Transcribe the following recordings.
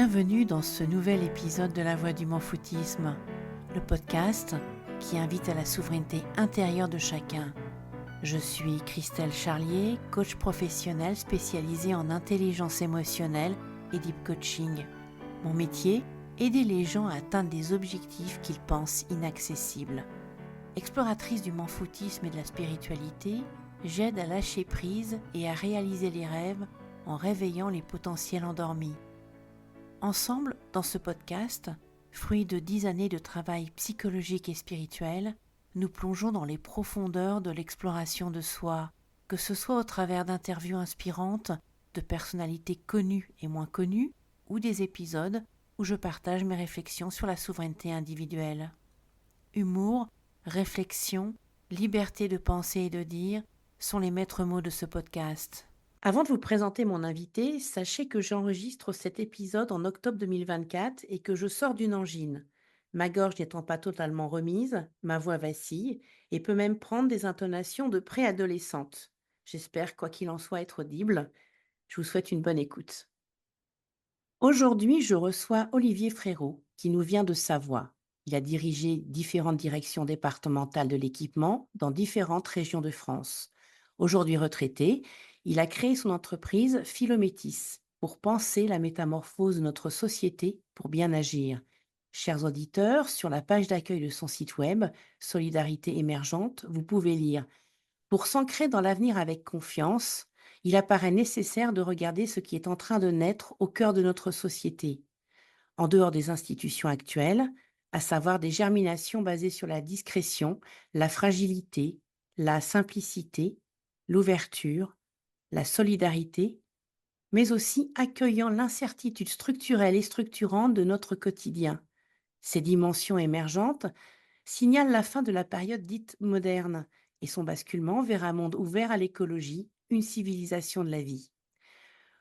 Bienvenue dans ce nouvel épisode de La Voix du Manfoutisme, le podcast qui invite à la souveraineté intérieure de chacun. Je suis Christelle Charlier, coach professionnel spécialisée en intelligence émotionnelle et deep coaching. Mon métier, aider les gens à atteindre des objectifs qu'ils pensent inaccessibles. Exploratrice du manfoutisme et de la spiritualité, j'aide à lâcher prise et à réaliser les rêves en réveillant les potentiels endormis. Ensemble, dans ce podcast, fruit de 10 années de travail psychologique et spirituel, nous plongeons dans les profondeurs de l'exploration de soi, que ce soit au travers d'interviews inspirantes, de personnalités connues et moins connues, ou des épisodes où je partage mes réflexions sur la souveraineté individuelle. Humour, réflexion, liberté de penser et de dire sont les maîtres mots de ce podcast. Avant de vous présenter mon invité, sachez que j'enregistre cet épisode en octobre 2024 et que je sors d'une angine. Ma gorge n'étant pas totalement remise, ma voix vacille et peut même prendre des intonations de préadolescente. J'espère, quoi qu'il en soit, être audible. Je vous souhaite une bonne écoute. Aujourd'hui, je reçois Olivier Frérot, qui nous vient de Savoie. Il a dirigé différentes directions départementales de l'équipement dans différentes régions de France. Aujourd'hui retraité, il a créé son entreprise Philométis pour penser la métamorphose de notre société pour bien agir. Chers auditeurs, sur la page d'accueil de son site web, Solidarité émergente, vous pouvez lire: pour s'ancrer dans l'avenir avec confiance, il apparaît nécessaire de regarder ce qui est en train de naître au cœur de notre société, en dehors des institutions actuelles, à savoir des germinations basées sur la discrétion, la fragilité, la simplicité, l'ouverture, la solidarité, mais aussi accueillant l'incertitude structurelle et structurante de notre quotidien. Ces dimensions émergentes signalent la fin de la période dite moderne et son basculement vers un monde ouvert à l'écologie, une civilisation de la vie.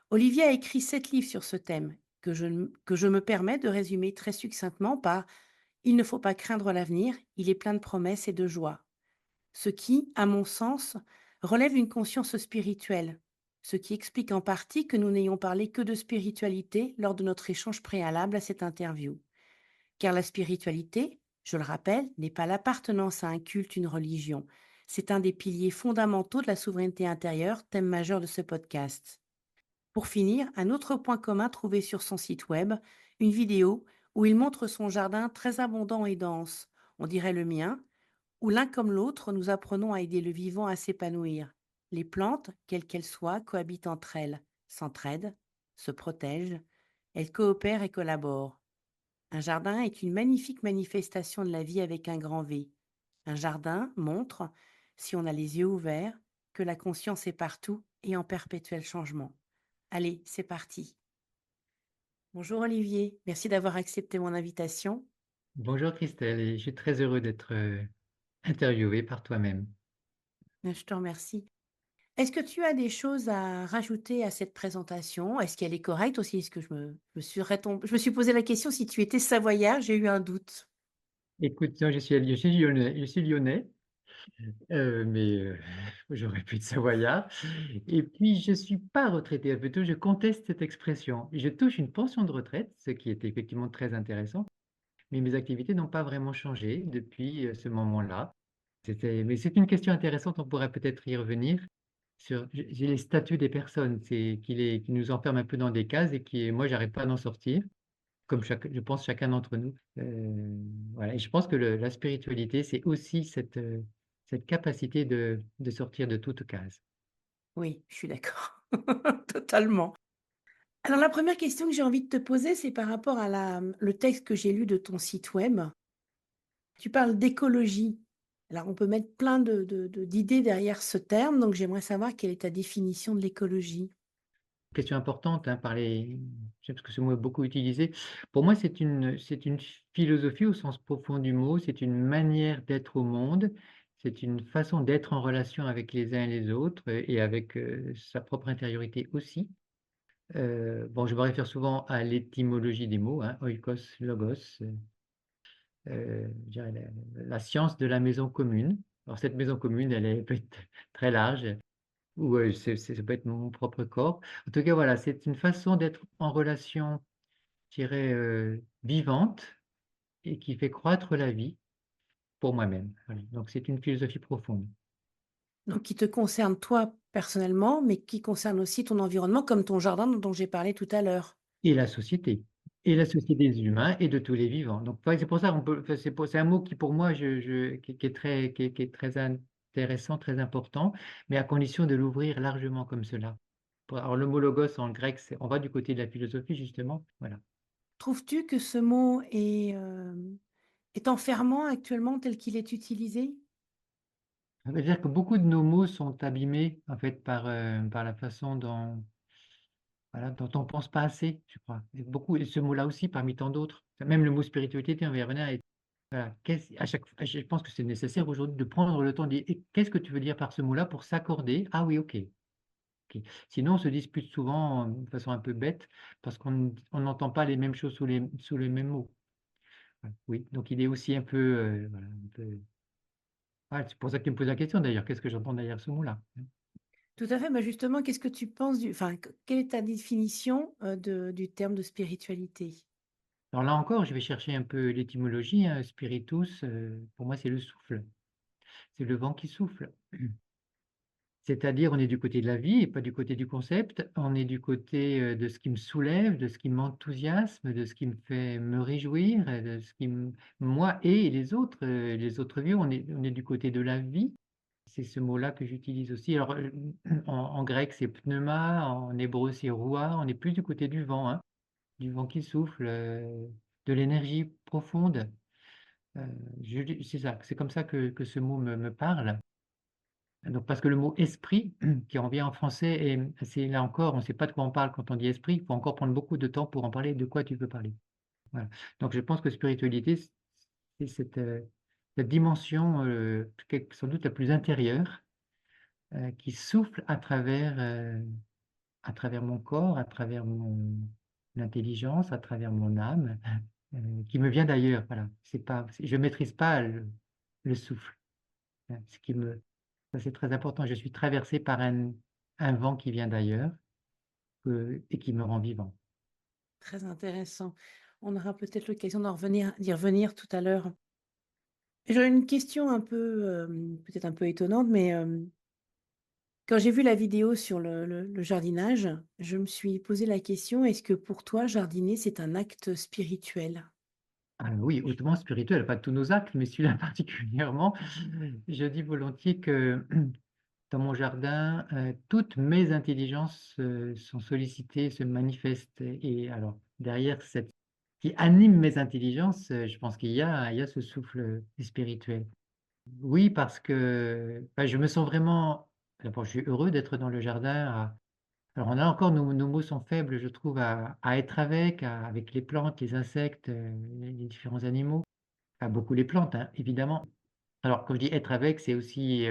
Olivier a écrit 7 livres sur ce thème que je me permets de résumer très succinctement par: il ne faut pas craindre l'avenir, il est plein de promesses et de joie. Ce qui, à mon sens, relève une conscience spirituelle, ce qui explique en partie que nous n'ayons parlé que de spiritualité lors de notre échange préalable à cette interview. Car la spiritualité, je le rappelle, n'est pas l'appartenance à un culte, une religion. C'est un des piliers fondamentaux de la souveraineté intérieure, thème majeur de ce podcast. Pour finir, un autre point commun trouvé sur son site web, une vidéo où il montre son jardin très abondant et dense, on dirait le mien, où l'un comme l'autre, nous apprenons à aider le vivant à s'épanouir. Les plantes, quelles qu'elles soient, cohabitent entre elles, s'entraident, se protègent, elles coopèrent et collaborent. Un jardin est une magnifique manifestation de la vie avec un grand V. Un jardin montre, si on a les yeux ouverts, que la conscience est partout et en perpétuel changement. Allez, c'est parti. Bonjour Olivier, merci d'avoir accepté mon invitation. Bonjour Christelle, et je suis très heureux d'être interviewé par toi-même. Je te remercie. Est-ce que tu as des choses à rajouter à cette présentation? Est-ce qu'elle est correcte aussi? Est-ce que je me suis posé la question si tu étais savoyard, j'ai eu un doute. Écoute, moi, je suis lyonnais, mais j'aurais pu être savoyard. Et puis, je ne suis pas retraité, plutôt, je conteste cette expression. Je touche une pension de retraite, ce qui est effectivement très intéressant, mais mes activités n'ont pas vraiment changé depuis ce moment-là. Mais c'est une question intéressante, on pourrait peut-être y revenir. J'ai les statuts des personnes, c'est qui nous enferment un peu dans des cases et moi, j'arrive pas à en sortir. Comme je pense chacun d'entre nous. Voilà, et je pense que la spiritualité, c'est aussi cette capacité de sortir de toute case. Oui, je suis d'accord. Totalement. Alors la première question que j'ai envie de te poser, c'est par rapport à le texte que j'ai lu de ton site web. Tu parles d'écologie. Alors on peut mettre plein d'idées derrière ce terme, donc j'aimerais savoir quelle est ta définition de l'écologie. Question importante, hein, parce que ce mot est beaucoup utilisé. Pour moi, c'est une philosophie au sens profond du mot, c'est une manière d'être au monde, c'est une façon d'être en relation avec les uns et les autres, et avec, sa propre intériorité aussi. Bon, je me réfère souvent à l'étymologie des mots, hein, oikos, logos. Je dirais la science de la maison commune. Alors cette maison commune, peut être très large ou ça peut être mon propre corps. En tout cas, voilà, c'est une façon d'être en relation je dirais, vivante et qui fait croître la vie pour moi-même. Voilà, donc c'est une philosophie profonde. Donc qui te concerne toi personnellement, mais qui concerne aussi ton environnement, comme ton jardin dont j'ai parlé tout à l'heure. Et la société. Et la société des humains et de tous les vivants. Donc ouais, c'est pour ça qu'on peut enfin, c'est un mot qui pour moi qui est très qui est très intéressant, très important, mais à condition de l'ouvrir largement comme cela. Pour alors le mot logos en grec, c'est on va du côté de la philosophie justement, voilà. Trouves-tu que ce mot est enfermant actuellement tel qu'il est utilisé? Ça veut dire que beaucoup de nos mots sont abîmés en fait par la façon dont voilà, dont on pense pas assez, je crois. Et beaucoup et ce mot-là aussi parmi tant d'autres. Même le mot spiritualité, on va y revenir. Voilà, je pense que c'est nécessaire aujourd'hui de prendre le temps de dire: «Et qu'est-ce que tu veux dire par ce mot-là?» pour s'accorder. «Ah oui, OK, OK». Sinon, on se dispute souvent, de façon un peu bête parce on n'entend pas les mêmes choses sous les mêmes mots. Ouais, oui, donc il est aussi un peu, voilà, un peu ouais, c'est pour ça que tu me poses la question d'ailleurs, qu'est-ce que j'entends derrière ce mot-là? Tout à fait. Bah justement, qu'est-ce que tu penses quelle est ta définition du terme de spiritualité? Alors là encore, je vais chercher un peu l'étymologie, hein, spiritus, pour moi, c'est le souffle, c'est le vent qui souffle. C'est-à-dire, on est du côté de la vie et pas du côté du concept. On est du côté, de ce qui me soulève, de ce qui m'enthousiasme, de ce qui me fait me réjouir, de ce qui me moi et les autres vieux, on est du côté de la vie. C'est ce mot-là que j'utilise aussi. Alors, en grec, c'est pneuma, en hébreu, c'est roua. On est plus du côté du vent, hein, du vent qui souffle, de l'énergie profonde. Heu, c'est ça, c'est comme ça que ce mot me parle. Donc parce que le mot esprit qui revient en français et c'est là encore, on ne sait pas de quoi on parle quand on dit esprit, il faut encore prendre beaucoup de temps pour en parler, de quoi tu veux parler. Voilà. Donc je pense que spiritualité, c'est cette dimension, quelque sans doute la plus intérieure, qui souffle à travers mon corps, à travers mon intelligence, à travers mon âme, qui me vient d'ailleurs, voilà. C'est pas je maîtrise pas le souffle, ce qui me ça, c'est très important. Je suis traversé par un vent qui vient d'ailleurs, et qui me rend vivant. Très intéressant. On aura peut-être l'occasion d'y revenir tout à l'heure. J'aurais une question un peu, peut-être un peu étonnante, mais quand j'ai vu la vidéo sur le jardinage, je me suis posé la question, est-ce que pour toi, jardiner, c'est un acte spirituel? Ah oui, hautement spirituel, pas tous nos actes, mais celui-là particulièrement. Je dis volontiers que dans mon jardin, toutes mes intelligences, sont sollicitées, se manifestent et alors derrière cette qui anime mes intelligences, je pense il y a ce souffle, spirituel. Oui, parce que, bah, je me sens vraiment d'abord, je suis heureux d'être dans le jardin à alors on a encore nos mots sont faibles, je trouve, à être avec les plantes, les insectes, les différents animaux. Pas beaucoup les plantes, hein, évidemment. Alors quand je dis être avec, c'est aussi,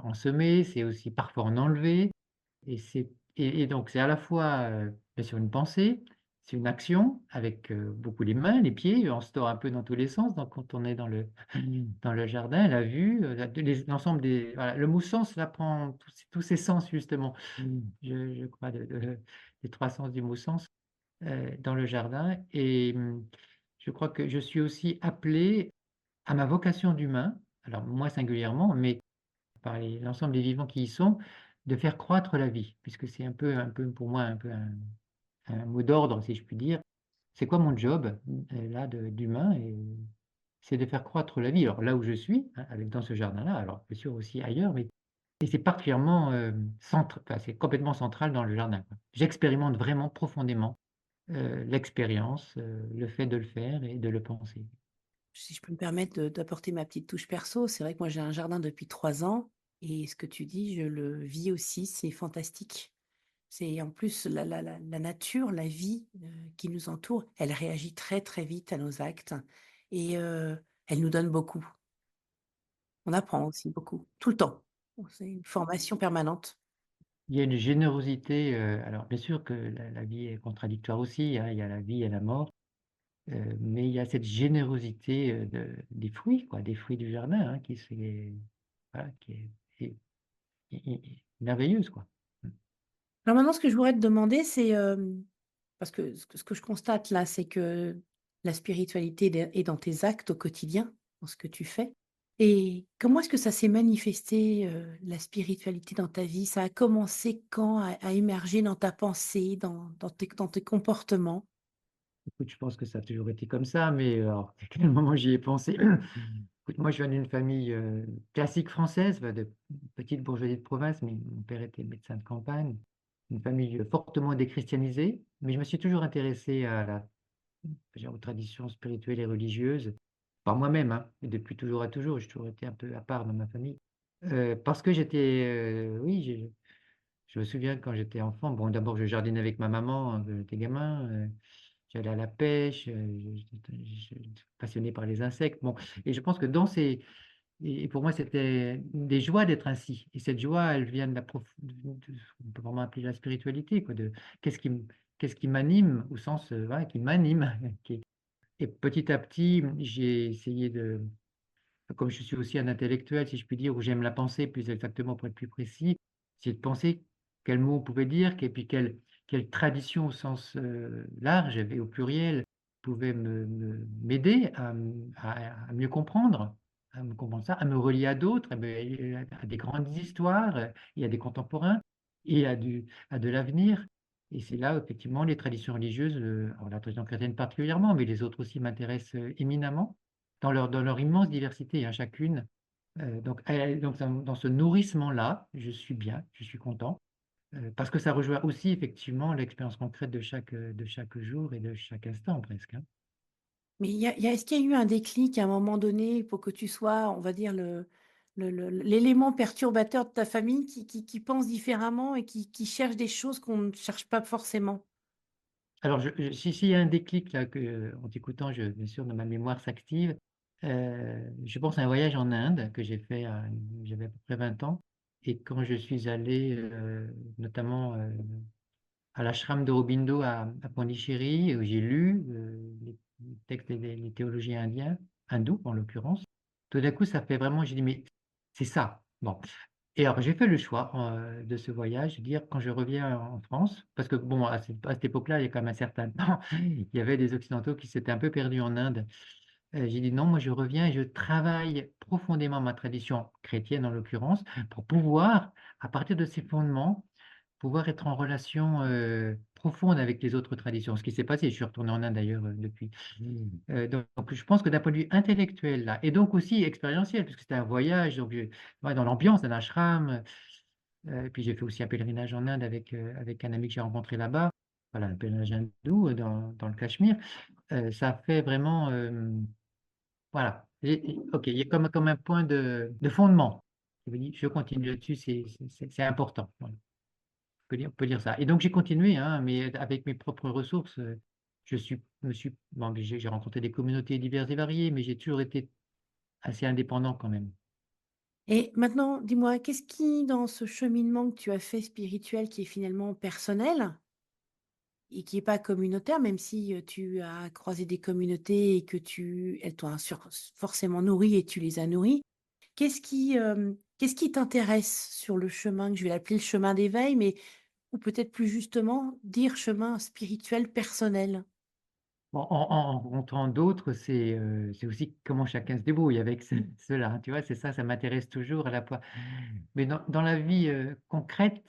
en semer, c'est aussi parfois en enlever et c'est et donc c'est à la fois, bien sûr une pensée, c'est une action avec, beaucoup les mains, les pieds, on se tord un peu dans tous les sens, donc quand on est dans le jardin, la vue, la l'ensemble des voilà, le mot sens là prend tous ces sens justement. Je crois des 3 sens du mot sens, dans le jardin et je crois que je suis aussi appelé à ma vocation d'humain, alors moi singulièrement, mais par l'ensemble des vivants qui y sont, de faire croître la vie, puisque c'est un peu pour moi un peu un mot d'ordre, si je puis dire. C'est quoi mon job, là d'humain? Et c'est de faire croître la vie. Alors là où je suis, hein, avec dans ce jardin-là, alors bien sûr aussi ailleurs, mais et c'est particulièrement, enfin c'est complètement central dans le jardin, quoi. J'expérimente vraiment profondément, l'expérience, le fait de le faire et de le penser. Si je peux me permettre d'apporter ma petite touche perso, c'est vrai que moi j'ai un jardin depuis 3 ans et ce que tu dis, je le vis aussi, c'est fantastique. C'est en plus la nature, la vie, qui nous entoure, elle réagit très, très vite à nos actes et elle nous donne beaucoup. On apprend aussi beaucoup, tout le temps. C'est une formation permanente. Il y a une générosité, alors bien sûr que la vie est contradictoire aussi, hein, il y a la vie et la mort, mais il y a cette générosité, des fruits quoi, des fruits du jardin, hein, qui c'est voilà, qui est merveilleuse quoi. Mmh. Alors maintenant ce que je voudrais te demander, c'est, Parce que ce que je constate là, c'est que la spiritualité est dans tes actes au quotidien, dans ce que tu fais. Et comment est-ce que ça s'est manifesté, la spiritualité dans ta vie? Ça a commencé quand à émerger dans ta pensée, dans tes comportements? Écoute, je pense que ça a toujours été comme ça, mais alors, à quel moment j'y ai pensé? Écoute, moi, je viens d'une famille, classique française, bah, de petite bourgeoisie de province, mais mon père était médecin de campagne. Une famille, fortement déchristianisée, mais je me suis toujours intéressé aux traditions spirituelles et religieuses, par moi-même, hein, et depuis toujours à toujours. J'ai toujours été un peu à part dans ma famille, parce que oui, je me souviens quand j'étais enfant, bon, d'abord, je jardinais avec ma maman, quand j'étais gamin, j'allais à la pêche, j'étais passionné par les insectes. Bon, et je pense que et pour moi, c'était des joies d'être ainsi, et cette joie, elle vient de la prof de on peut vraiment appeler la spiritualité, quoi, de qu'est-ce qui m qu'est-ce qui m'anime au sens, voilà, qui m'anime, qui et petit à petit, j'ai essayé comme je suis aussi un intellectuel, si je puis dire, ou j'aime la pensée plus exactement pour être plus précis, c'est de penser quels mots on pouvait dire, et puis quelle tradition au sens, large et au pluriel pouvait m'aider à mieux comprendre, à me comprendre ça, à me relier à d'autres, à des grandes histoires, et à des contemporains, et à de l'avenir. Et c'est là, effectivement, les traditions religieuses, alors la tradition chrétienne particulièrement, mais les autres aussi m'intéressent, éminemment. Dans leur immense diversité, hein, chacune, donc dans ce nourrissement-là, je suis bien, je suis content, parce que ça rejoint aussi effectivement l'expérience concrète de chaque jour et de chaque instant presque, hein. Mais est-ce qu'il y a eu un déclic à un moment donné pour que tu sois, on va dire, l'élément perturbateur de ta famille qui pense différemment et qui cherche des choses qu'on ne cherche pas forcément? Alors si s'il y a un déclic là en t'écoutant, bien sûr, dans ma mémoire s'active, je pense à un voyage en Inde que j'ai fait j'avais à peu près 20 ans, et quand je suis allé, notamment, à l'ashram d'Aurobindo à Pondichéry, où j'ai lu, les textes des théologiens indiens, hindous en l'occurrence. Tout d'un coup, ça fait vraiment j'ai dit: «Mais c'est ça!» Bon, et alors j'ai fait le choix, de ce voyage, de dire quand je reviens en France, parce que bon, à cette époque-là, il y a quand même un certain temps, il y avait des occidentaux qui s'étaient un peu perdus en Inde. J'ai dit: «Non, moi je reviens et je travaille profondément ma tradition chrétienne en l'occurrence, pour pouvoir, à partir de ces fondements, pouvoir être en relation, profonde avec les autres traditions». Ce qui s'est passé, je suis retourné en Inde d'ailleurs, depuis. Donc je pense que d'un point de vue intellectuel là, et donc aussi expérientiel, puisque c'était un voyage, donc ouais, dans l'ambiance d'un ashram, et puis j'ai fait aussi un pèlerinage en Inde avec un ami que j'ai rencontré là-bas. Voilà, un pèlerinage hindou, dans le Cachemire. Ça a fait vraiment, voilà, OK, il y a comme un point de fondement. Je me dis: «Je continue là-dessus, c'est important». Voilà. On peut dire ça, et donc j'ai continué, hein, mais avec mes propres ressources, je suis me suis bon, mais j'ai rencontré des communautés diverses et variées, mais j'ai toujours été assez indépendant quand même. Et maintenant, dis-moi, qu'est-ce qui, dans ce cheminement que tu as fait spirituel, qui est finalement personnel et qui est pas communautaire, même si, tu as croisé des communautés et que elles t'ont forcément nourri et tu les as nourries. Qu'est-ce qui t'intéresse sur le chemin, que je vais l'appeler le chemin d'éveil, mais ou peut-être plus justement dire chemin spirituel personnel? En rencontrant d'autres, c'est aussi comment chacun se débrouille avec cela, hein, tu vois? C'est ça, ça m'intéresse toujours à la fois. Mais dans la vie, concrète,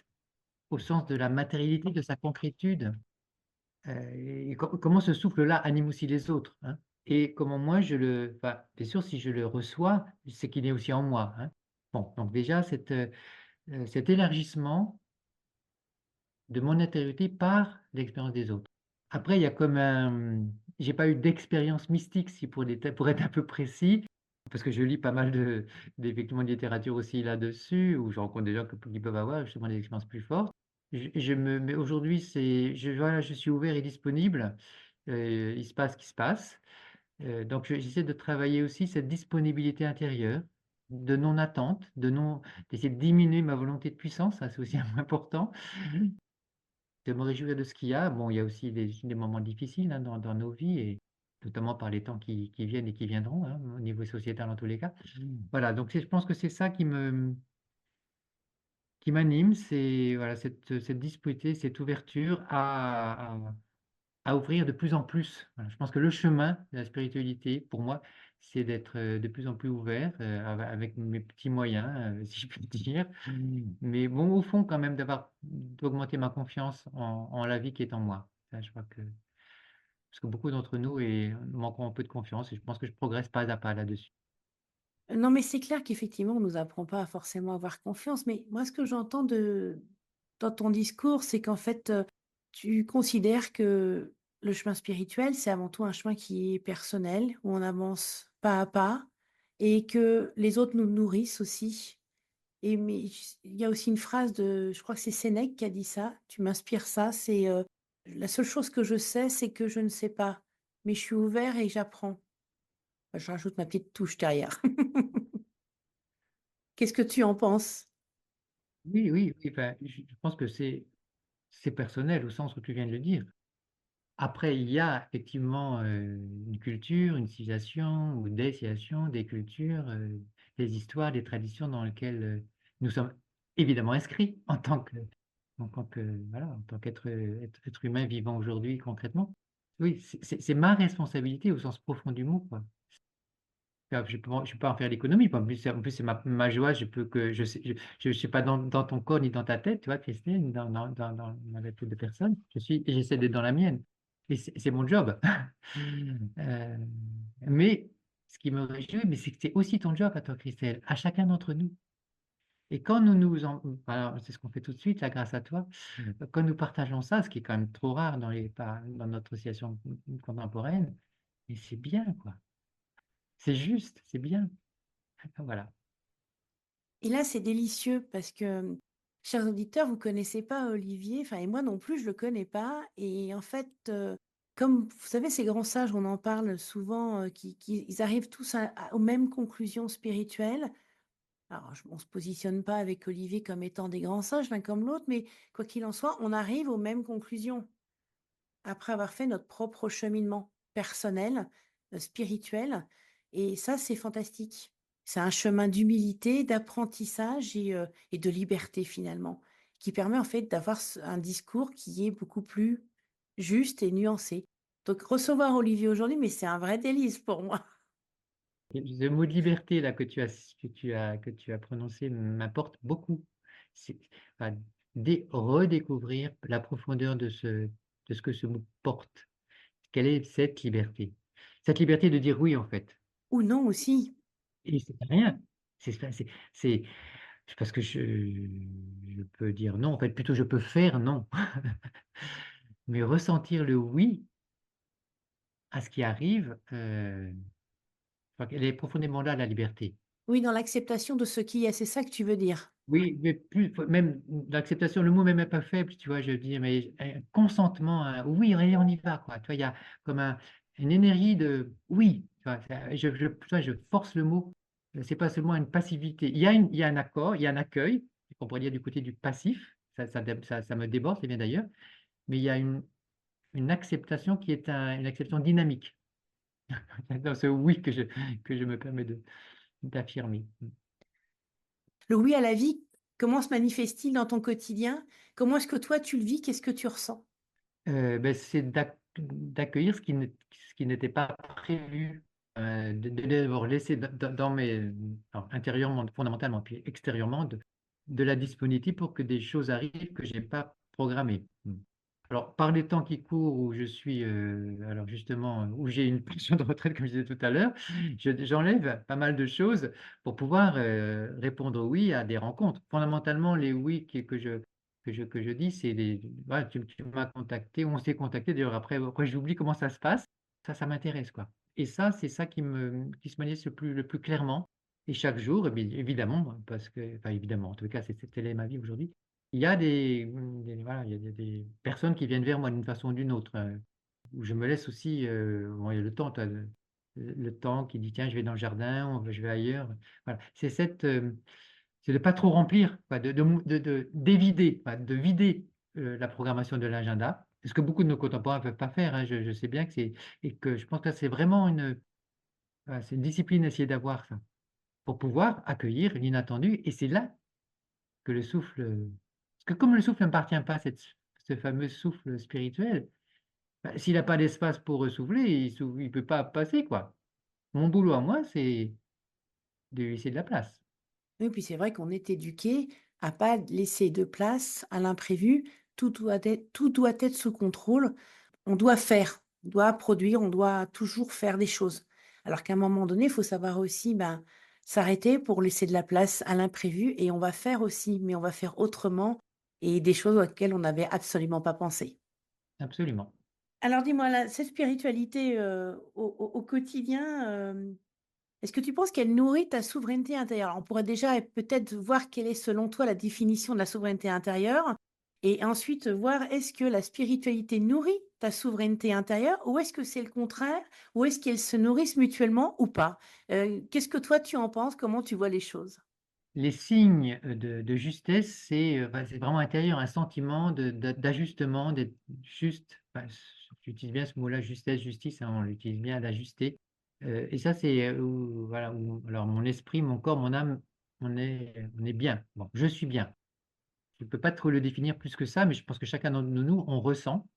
au sens de la matérialité, de sa concrétude, et comment ce souffle-là anime aussi les autres, hein, et comment moi enfin, bien sûr, si je le reçois, c'est qu'il est aussi en moi, hein. Bon, donc déjà cet élargissement de mon intériorité par l'expérience des autres. Après, il y a comme j'ai pas eu d'expérience mystique, si pour être un peu précis, parce que je lis pas mal d'effectivement de littérature aussi là-dessus, où je rencontre des gens qui peuvent avoir justement des expériences plus fortes. Mais aujourd'hui, voilà, je suis ouvert et disponible, il se passe ce qui se passe. Donc j'essaie de travailler aussi cette disponibilité intérieure, de non-attente, d'essayer de diminuer ma volonté de puissance, ça c'est aussi un point important. De me réjouir de ce qu'il y a. Bon, il y a aussi des moments difficiles, hein, dans nos vies, et notamment par les temps qui viennent et qui viendront, hein, au niveau sociétal en tous les cas. Voilà, donc je pense que c'est ça qui m'anime, c'est voilà cette disponibilité, cette ouverture à ouvrir de plus en plus. Voilà, je pense que le chemin de la spiritualité, pour moi, c'est d'être, de plus en plus ouvert, avec mes petits moyens, si je puis dire. Mais bon, au fond, quand même, d'augmenter ma confiance en la vie qui est en moi. Ça, je crois que parce que beaucoup d'entre nous manquons un peu de confiance et je pense que je progresse pas à pas là-dessus. Non, mais c'est clair qu'effectivement, on nous apprend pas forcément à avoir confiance, mais moi, ce que j'entends dans ton discours, c'est qu'en fait, tu considères que le chemin spirituel, c'est avant tout un chemin qui est personnel, où on avance pas à pas et que les autres nous nourrissent aussi. Et mais il y a aussi une phrase je crois que c'est Sénèque qui a dit ça, tu m'inspires ça, c'est, «La seule chose que je sais, c'est que je ne sais pas, mais je suis ouvert et j'apprends». Bah, je rajoute ma petite touche derrière. Qu'est-ce que tu en penses? Oui, oui, oui, enfin, je pense que c'est personnel au sens où tu viens de le dire. Après, il y a effectivement, une culture, une civilisation ou des civilisations, des cultures, des histoires, des traditions dans lesquelles, nous sommes évidemment inscrits en tant que voilà, en tant qu'être humain vivant aujourd'hui concrètement. Oui, c'est ma responsabilité au sens profond du mot, quoi. Je peux pas en faire l'économie, quoi. En plus, c'est ma joie, je peux que je suis pas dans ton corps ni dans ta tête, tu vois, Christine, ni dans la tête de personne. J'essaie d'être dans la mienne et c'est mon job. Heu, mais ce qui me réjouit, mais c'est que c'est aussi ton job à toi, Christelle, à chacun d'entre nous et quand nous nous en alors c'est ce qu'on fait tout de suite là grâce à toi, quand nous partageons ça, ce qui est quand même trop rare dans notre situation contemporaine, et c'est bien, quoi. C'est juste, c'est bien. Voilà. Et là, c'est délicieux parce que, chers auditeurs, vous connaissez pas Olivier, enfin et moi non plus, je le connais pas et en fait, comme vous savez, ces grands sages, on en parle souvent, qui ils arrivent tous aux mêmes conclusions spirituelles. Alors on se positionne pas avec Olivier comme étant des grands sages l'un comme l'autre, mais quoi qu'il en soit, on arrive aux mêmes conclusions. Après avoir fait notre propre cheminement personnel, spirituel et ça, c'est fantastique. C'est un chemin d'humilité, d'apprentissage et de liberté finalement, qui permet en fait d'avoir un discours qui est beaucoup plus juste et nuancé. Donc recevoir Olivier aujourd'hui, mais c'est un vrai délice pour moi. Et le mot de liberté là que tu as prononcé m'importe beaucoup. C'est enfin, redécouvrir la profondeur de ce que ce mot porte. Quelle est cette liberté? Cette liberté de dire oui, en fait, Ou non aussi. et c'est pas rien. C'est parce que je peux dire non, en fait, plutôt je peux faire non. Mais ressentir le oui à ce qui arrive, je crois qu'elle est profondément là, la liberté. Oui, dans l'acceptation de ce qui est, c'est ça que tu veux dire? Oui, mais plus même l'acceptation, le mot même est pas faible, tu vois? Je veux dire, mais un consentement, un «oui, allez, on y va», quoi. Tu vois? Il y a comme une énergie de «oui», tu vois? Ça tu vois? Je force le mot, c'est pas seulement une passivité. Il y a un accord, il y a un accueil, on pourrait dire du côté du passif, ça me déborde, c'est bien d'ailleurs, mais il y a une acceptation qui est une acceptation dynamique dans ce «oui» que je me permets d'affirmer. Le oui à la vie, comment se manifeste-t-il dans ton quotidien? Comment est-ce que toi tu le vis? Qu'est-ce que tu ressens? C'est d'accueillir ce qui n'était pas prévu, de d'abord laisser dans mes alors intérieurement, fondamentalement, puis extérieurement de la disponibilité pour que des choses arrivent que j'ai pas programmées. Alors par les temps qui courent où je suis, alors justement, où j'ai une pension de retraite comme je disais tout à l'heure, j'enlève pas mal de choses pour pouvoir, répondre oui à des rencontres. Fondamentalement, les oui que je dis, c'est des voilà, tu m'as contacté, on s'est contacté d'ailleurs après j'oublie comment ça se passe, ça m'intéresse quoi et ça, c'est ça qui se manifeste le plus clairement et chaque jour, évidemment, parce que enfin évidemment, en tout cas, telle est ma vie aujourd'hui. Il y a voilà, il y a des personnes qui viennent vers moi d'une façon ou d'une autre, où je me laisse aussi, bon, il y a le temps, tu le temps qui dit: «Tiens, je vais dans le jardin, je vais ailleurs». Voilà, c'est de pas trop remplir, quoi, d'évider, enfin, de vider, la programmation de l'agenda. Ce que beaucoup de nos contemporains ne peuvent pas faire, hein. Je sais bien que je pense que c'est vraiment voilà, c'est une discipline à essayer d'avoir ça, pour pouvoir accueillir l'inattendu et c'est là que le souffle, parce que comme le souffle ne m'appartient pas, ce fameux souffle spirituel, Bah, s'il a pas d'espace pour, souffler, il peut pas passer, quoi. Mon boulot à moi, c'est de lui laisser de la place. Oui, puis c'est vrai qu'on est éduqué à pas laisser de place à l'imprévu. Tout doit être sous contrôle. On doit faire, on doit produire, on doit toujours faire des choses. Alors qu'à un moment donné, il faut savoir aussi, ben, s'arrêter pour laisser de la place à l'imprévu et on va faire aussi, mais on va faire autrement et des choses auxquelles on n'avait absolument pas pensé. Absolument. Alors dis-moi, là, cette spiritualité, au quotidien, est-ce que tu penses qu'elle nourrit ta souveraineté intérieure? Alors, on pourrait déjà peut-être voir quelle est selon toi la définition de la souveraineté intérieure et ensuite voir est-ce que la spiritualité nourrit ta souveraineté intérieure ou est-ce que c'est le contraire? Ou est-ce qu'elles se nourrissent mutuellement ou pas? Qu'est-ce que toi tu en penses? Comment tu vois les choses? Les signes, de justesse, c'est vraiment intérieur, un sentiment d'ajustement, d'être juste, j'utilise bien ce mot-là, justesse, justice, hein, on l'utilise bien, d'ajuster, et ça, c'est, où voilà, où alors mon esprit, mon corps, mon âme, on est bien. Bon, je suis bien. Je ne peux pas trop le définir plus que ça, mais je pense que chacun d'entre nous, on ressent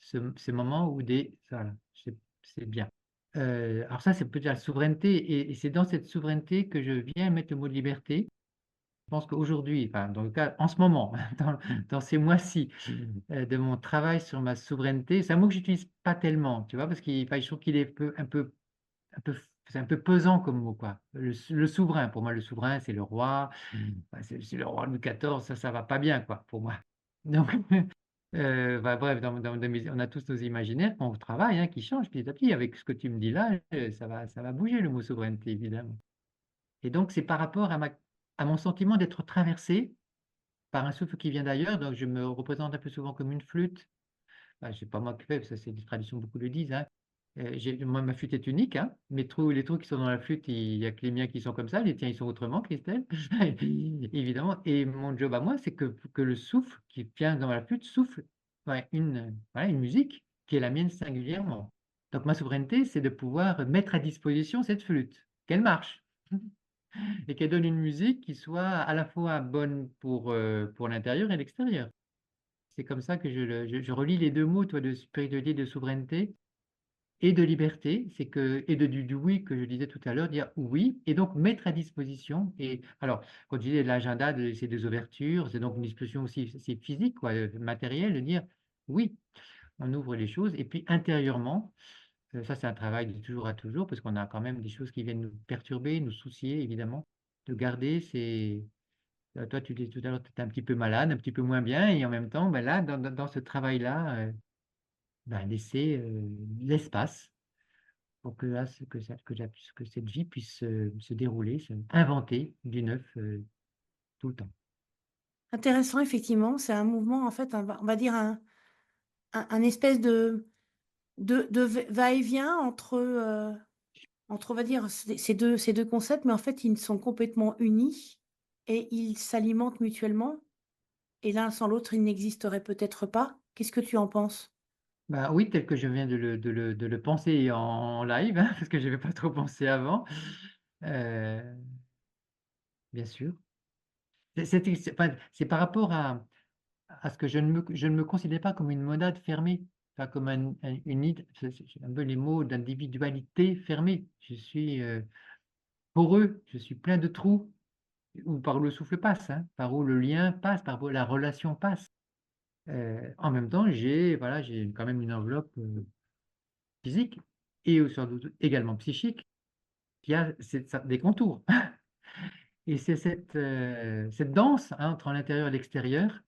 ces moments où voilà, c'est bien. Alors ça, c'est peut-être la souveraineté et c'est dans cette souveraineté que je viens mettre le mot de liberté. Je pense qu'aujourd'hui, enfin, dans le cas en ce moment, dans ces mois-ci, de mon travail sur ma souveraineté, c'est un mot que j'utilise pas tellement, tu vois? Parce je trouve qu'il est un peu c'est un peu pesant comme mot, quoi. Le souverain, pour moi, le souverain, c'est le roi, c'est le roi Louis XIV, ça va pas bien, quoi, pour moi. Donc, bah, bref, dans mes on a tous nos imaginaires quand on travaille, hein, qui changent petit à petit. Avec ce que tu me dis là, ça va bouger le mot souveraineté, évidemment. Et donc c'est par rapport à mon sentiment d'être traversé par un souffle qui vient d'ailleurs, donc je me représente un peu souvent comme une flûte. Bah, c'est pas moi qui fais, ça c'est des traditions, beaucoup le disent, hein. Moi ma flûte est unique, hein. Les trous qui sont dans la flûte, il y a que les miens qui sont comme ça, les tiens ils sont autrement, Christelle, évidemment. Et mon job à moi, c'est que le souffle qui vient dans la flûte souffle, ouais, voilà, une musique qui est la mienne singulièrement. Donc ma souveraineté, c'est de pouvoir mettre à disposition cette flûte, qu'elle marche. Et qu'elle donne une musique qui soit à la fois bonne pour l'intérieur et l'extérieur. C'est comme ça que je relie les 2 mots, toi, de spiritualité, de souveraineté et de liberté. C'est que et de du oui que je disais tout à l'heure, dire oui et donc mettre à disposition et alors, quand je disais l'agenda, c'est des ouvertures, c'est donc une disposition aussi c'est physique, quoi, matérielle, de dire: «Oui», on ouvre les choses et puis intérieurement, ça c'est un travail de toujours à toujours parce qu'on a quand même des choses qui viennent nous perturber, nous soucier évidemment, de garder ces toi, tu disais tout à l'heure, tu étais un petit peu malade, un petit peu moins bien et en même temps, bah, là, dans ce travail-là, bah, laisser, l'espace pour que là, ce que ça que cette vie puisse se dérouler, se inventer du neuf, tout le temps. Intéressant effectivement, c'est un mouvement en fait, on va dire un espèce de va-et-vient entre, on va dire, ces deux concepts, mais en fait, ils sont complètement unis et ils s'alimentent mutuellement et l'un sans l'autre, ils n'existeraient peut-être pas. Qu'est-ce que tu en penses? Bah, oui, tel que je viens de le penser en live, hein, parce que je n'avais pas trop pensé avant, heu, bien sûr. C'est enfin, c'est par rapport à ce que je ne me considère pas comme une monade fermée, pas comme une id c'est un peu les mots d'individualité fermée. Je suis, poreux, je suis plein de trous, où par où le souffle passe, hein, par où le lien passe, par où la relation passe. En même temps, voilà, j'ai quand même une enveloppe, physique et sans doute également psychique qui a des contours. Et c'est cette danse, hein, entre l'intérieur et l'extérieur,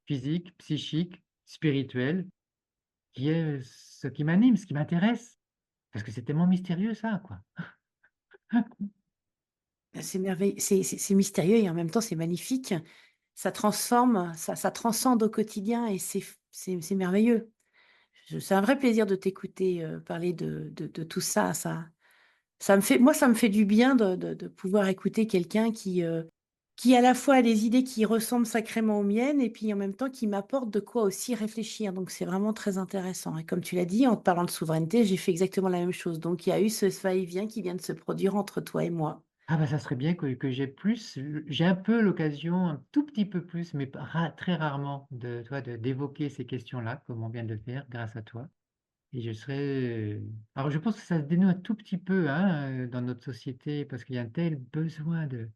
physique, psychique, spirituel, qui est ce qui m'anime, ce qui m'intéresse, parce que c'est tellement mystérieux ça, quoi. C'est merveilleux, c'est mystérieux et en même temps, c'est magnifique. Ça transforme, ça transcende au quotidien et c'est merveilleux. C'est un vrai plaisir de t'écouter, parler de tout ça. Ça me fait du bien de pouvoir écouter quelqu'un qui à la fois a des idées qui ressemblent sacrément aux miennes et puis en même temps qui m'apporte de quoi aussi réfléchir. Donc c'est vraiment très intéressant et comme tu l'as dit, en te parlant de souveraineté, j'ai fait exactement la même chose. Donc il y a eu ce va-et-vient qui vient de se produire entre toi et moi. Ah bah, ça serait bien que j'ai un peu l'occasion, un tout petit peu plus, mais très rarement de d'évoquer ces questions-là, comme on vient de le faire grâce à toi. et je serais alors je pense que ça se dénoue un tout petit peu, hein, dans notre société parce qu'il y a un tel besoin de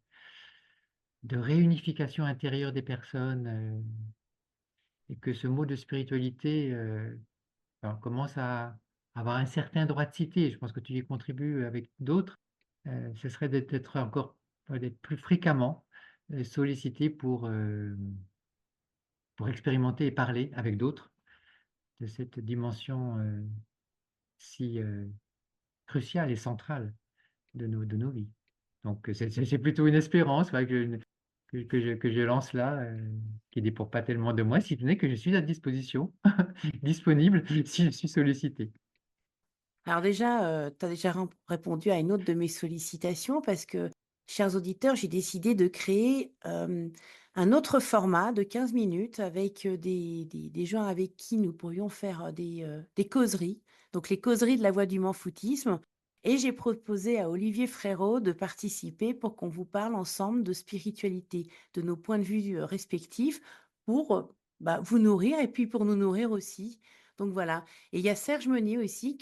réunification intérieure des personnes, et que ce mot de spiritualité, alors commence à avoir un certain droit de cité. Je pense que tu y contribues avec d'autres. Ce serait d'être encore d'être plus fréquemment, sollicité pour expérimenter et parler avec d'autres de cette dimension, si, cruciale et centrale de nos vies. Donc, c'est plutôt une espérance, ouais, que je lance là, qui ne dépend pas tellement de moi, si ce n'est que je suis à disposition, disponible si je suis sollicité. Alors déjà, tu as déjà répondu à une autre de mes sollicitations parce que, chers auditeurs, j'ai décidé de créer, un autre format de 15 minutes avec, des gens avec qui nous pourrions faire, des causeries. Donc les causeries de la Voix du Mont-Foutisme, et j'ai proposé à Olivier Frérot de participer pour qu'on vous parle ensemble de spiritualité, de nos points de vue, respectifs pour, vous nourrir et puis pour nous nourrir aussi. Donc voilà. Et il y a Serge Meunier aussi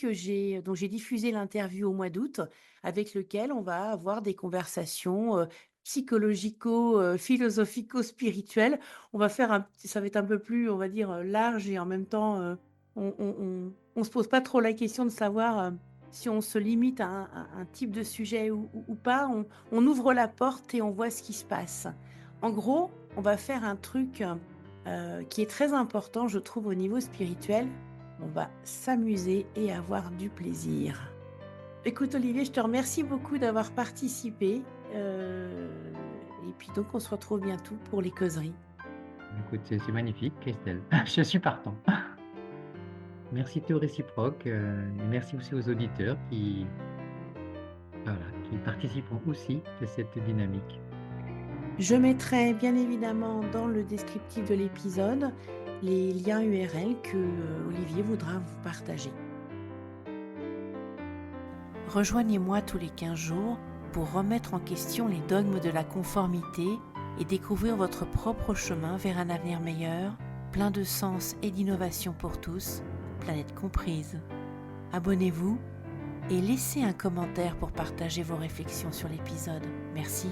dont j'ai diffusé l'interview au mois d'août, avec lequel on va avoir des conversations psychologico, philosophico-spirituelles. Ça va être un peu plus, on va dire, large, et en même temps, on se pose pas trop la question de savoir si on se limite à un type de sujet ou pas. On ouvre la porte et on voit ce qui se passe. En gros, on va faire un truc qui est très important, je trouve, au niveau spirituel. On va s'amuser et avoir du plaisir. Écoute Olivier, je te remercie beaucoup d'avoir participé. Et puis donc on se retrouve bientôt pour les causeries. Écoute, c'est magnifique, Christelle. Je suis partant. Merci tout réciproque, et merci aussi aux auditeurs voilà, qui participeront aussi de cette dynamique. Je mettrai bien évidemment dans le descriptif de l'épisode les liens URL que Olivier voudra vous partager. Rejoignez-moi tous les 15 jours pour remettre en question les dogmes de la conformité et découvrir votre propre chemin vers un avenir meilleur, plein de sens et d'innovation pour tous, planète comprise. Abonnez-vous et laissez un commentaire pour partager vos réflexions sur l'épisode. Merci.